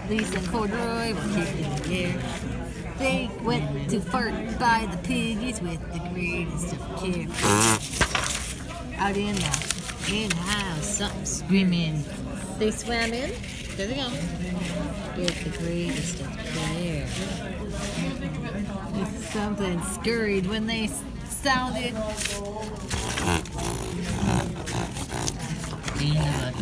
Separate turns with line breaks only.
Lisa and corduroy were kicked in the air. They went to fart by the piggies with the greatest of care. Out in the house, something screaming. They swam in. There they go. With the greatest of care. Something scurried when they sounded. Peanut.